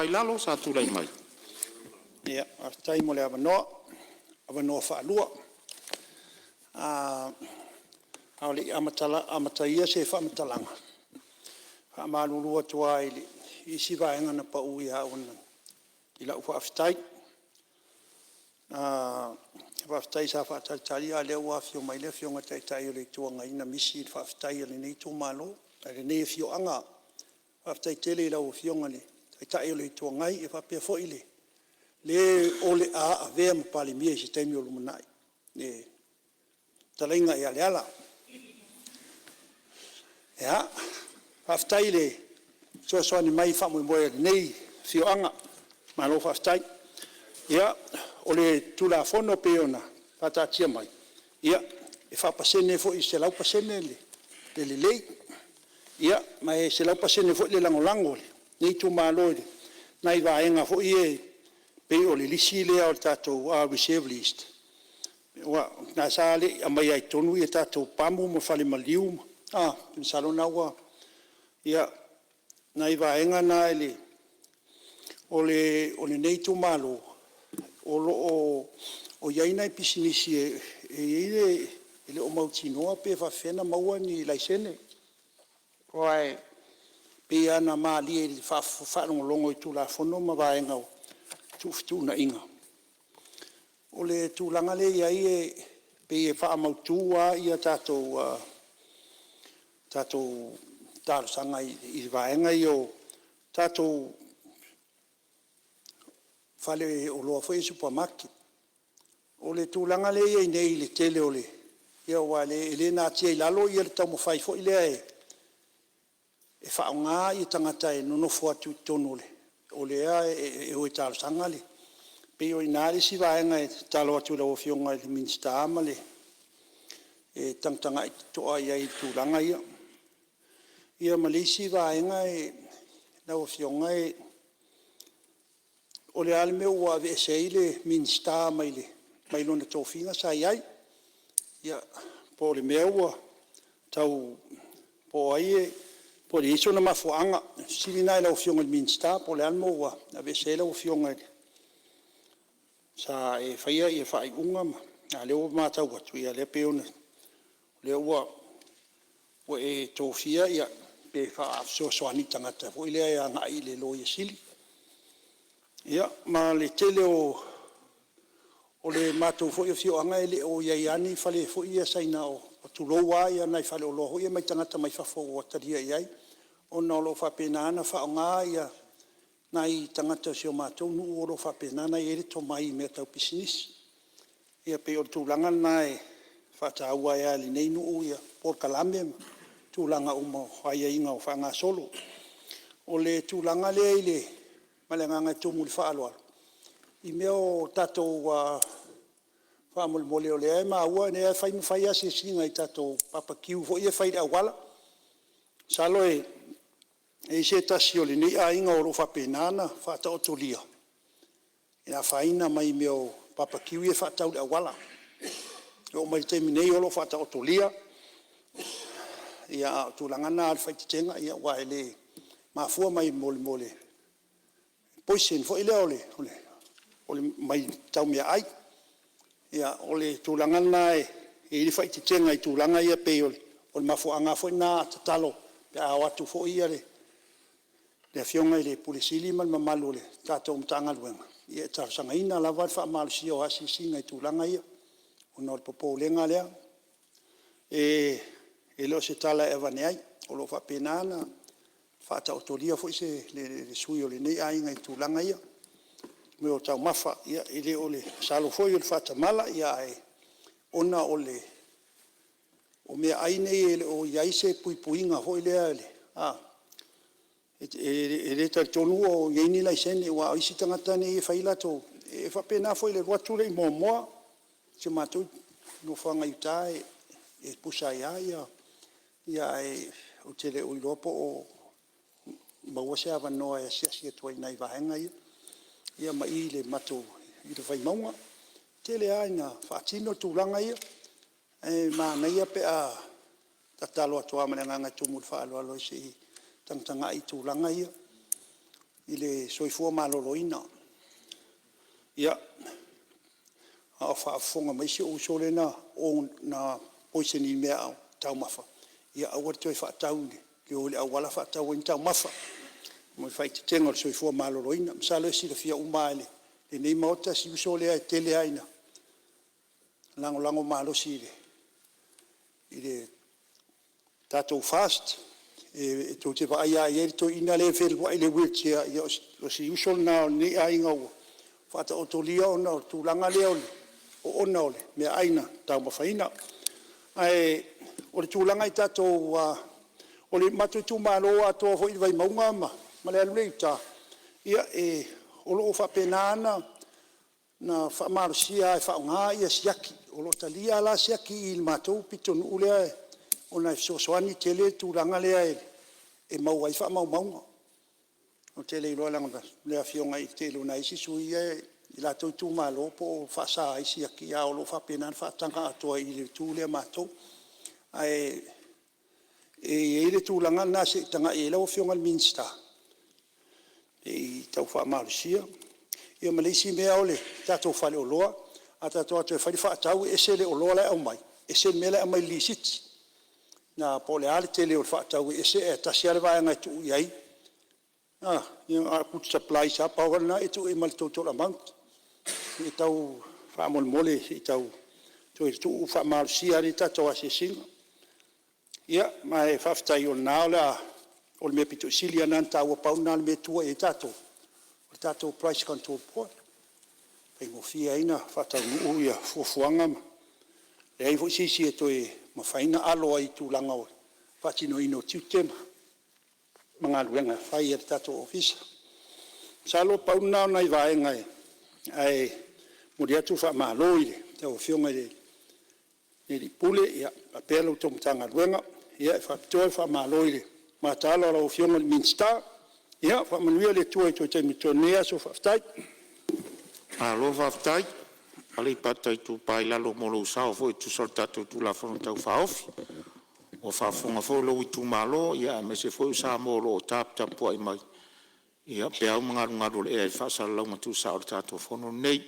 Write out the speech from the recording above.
ai lalo sa tulai mai. Ia, tai mo le avanoa whaalua. Aole amataia se whaamatalanga. Whaamalulua tua i si vaenga na pa ui haona. I lau whaafitai. Whaafitai sa whaatatari a leo wa fio mai lea fio ngatai tai o le tua ngai na misi i whaafitai a le nei tō malo. Le nei fio anga. Whaafitai tele i lau fio ngani. Tai o le tua ngai e whapea fo i le ole a vea mapale mia i si taimi o lumanai. Ne talainga i aleala. Ea, whaafitai le soani mai whaamui moe nei fio anga. Malo whaafitai. Ia, o le tula fono peona, whatatia mai. Ia, e whapasene fo i se lau pasene le lei. Ia, mai se lau pasene fo i le langolango le. Nei tu malo le. Nai vaenga fo i pe o le lisi lea o le tātou reserve list. Nā sā le a mai ai tonu i e tātou pamu ma whale maliu. Pinsalo na ua. Ia, nai vaenga nā ele o le nei tu malo. O iaina i pisinisi e le o mautinoa pe whawhena maua ni laisene. Koai, pe ana maali e whaarongolongo i tūla whono ma vaenga o tufitu na inga. O le tūlanga le iai e pe e whaamautua i a tātou tālusanga i vaenga i o tātou whale o loa whai supermarket. O le tūlanga le iai nei le tele o le. Ia wale e le nā tia i lalo i le tau mo whai fo i lea e whaonga i tangata e nonofo atu tonu le. O lea e oi tālusanga le. Pe o inari si vaenga e talo atu la o fionga le minsta ama le. E tangtanga i toa iai tūlanga ia. Ia malisi vaenga e la o fionga e o le ale meu ua veesei le minsta mai le. Mai lona tōwhinga sa iai. Ia po le mea ua tau po ai e po le iso na mafuanga. Sili nai la o fionga le minsta po le ale meu ua a veesei la o fionga le. Sa e whaia i e whai unga ma. A leo mātau atu ia le peona. Leo ua e tōwhia ia pe whaafso soani tangata. Po ilea ia ngai le lo ia sili. Ia, ma le tele o le mātou fo ia fio anga e le o iai ani whale fo ia saina o tuloa ia nai whale o loho ia mai tangata mai whafo o ataria iai. O na lo whapena ana whaonga ia nai tangata sio mātou nu o lo whapena ana i ere to mai mea tau pisinisi. Ia pe o tūlanga nai whataua ia li nei nu ia por kalame tūlanga uma haia inga o whanga solo. O le tūlanga le i le malenganga tumu le whaaloa. I mea o tātou whaamole o lea e maua ne e whai ase singa i tātou papakiu fo ia whai rea wala. Salo e se tasi o le nei a inga o ro whapenana whata o tolia. E na whaina mai mea o papakiu e whatau rea wala. E o mai teimi nei o lo whata o tolia. Ia tūlangana al whai titenga ia wae le mafua mai mole. Poisen fo ile ole mai tau mea ai. Ia ole tūlangana e ili whai titenga i tūlanga ia pe ole mafuanga fo ina tatalo. Pe a watu fo ia le fionga i le pulisili mal mamalu le tātou mtanga luenga. Ia tārsanga ina lawad wha amalu si o hasi singa i tūlanga ia. Una o le popo lenga lea. E leo se tala e vane ai. O lo wha penana. Whata o tolia fo se le sui o le nei ainga i tūlanga ia. Me o tau mawha ia i le o le salo fo i o le whata mala ia e ona o le o mea aine e le o iaise puipuinga fo i lea le. E le tari tonu o yeini lai sene wa o isi tangata ne e whailato. E whapena fo i le ruature i moa. Se mātou no whanga uta e pusa ia ia e o tele o ilopo o maua se awa noa e siasia tua i nei vahenga ia. Ia mai le mato i le whai maunga. Tele aina whaatino tūlanga ia. Ma nei a pe a tatalo atua manenganga tumul whaaloalo i se tangtanga i tūlanga ia. i le soifua maloloina. Ia, a whaafonga maisi o usolena o na poiseni mea au tau mafa. Ia awar toi whaatau ne, ke ole awala whaatau in tau mafa. Mo fai te tenga le soifua maloloina, msalo esi le fia umaile. Le nei maota si usolea e tele aina. Lango malosi i le tatou fast, e tau te paia i eri to ina le fel wa i le wheelchair, ia o si usol na ni ainga ua. Whata o tolia ona o tūlanga lea ole, o ona ole, mea aina tau mawhaina. Ai, o le tūlanga i tatou, o le matu tu malo atoa fo i vai maunga ma le anu leita. Ia o loo whapenana na whaamarusia e whaunga ia siaki. O lo talia la siaki i matou pito nu ulea o na sosoani tele tūlanga lea e mau ai whaamaunga. O tele i loa langa lea fionga i tele una isi sui i la tau tū malo po whaasa isi aki a o lo whapenana whaatanga atoa i le tū lea matou. Ai e le tūlanga na se tanga e lau fionga minsta. E tau whaamarusia. Ia malisi mea ole tatou whale o loa. A tatou atu e whai whaatau e se le o loa lai au mai. E se mele au mai lisiti. Na po le ale te le o whaatau e se e tasi ale vai ngai tu iai. Ia a put supply sa power na e tu e mal total amount. E tau whaamol mole i tau tu e tu whaamarusia ni tatou ase singa. Ia mai whaftai o nao la o le mea pito silia nan tau o pau na le mea tua e tatou. O tatou price control board. Pai ngofia ina whatau nuu ia fuafuanga ma. Le ai fo sisi e toi mawhaina alo ai tūlanga o whatino ino tiutema. Mga luenga whai e tatou ofisa. Salo pau nao nai vaenga ai muri atu wha malo ile. Tau fionga le li pule ia a pelo tomu tanga luenga. Ia whapitoe wha malo ile. Ma talo ala o fionga le minsta. Ia wha manuia le tua i toi taimi tonea so whaftai. Alo whaftai, alei patai tu pai lalo molo usao fo i tu soltato tu la fono tau whaofi. O whafonga fo lo i tu malo, ia me se fo usa molo o tap pua i mai. Ia pe au mga rungaru le e whaasara launga tu sa o tato fono nei.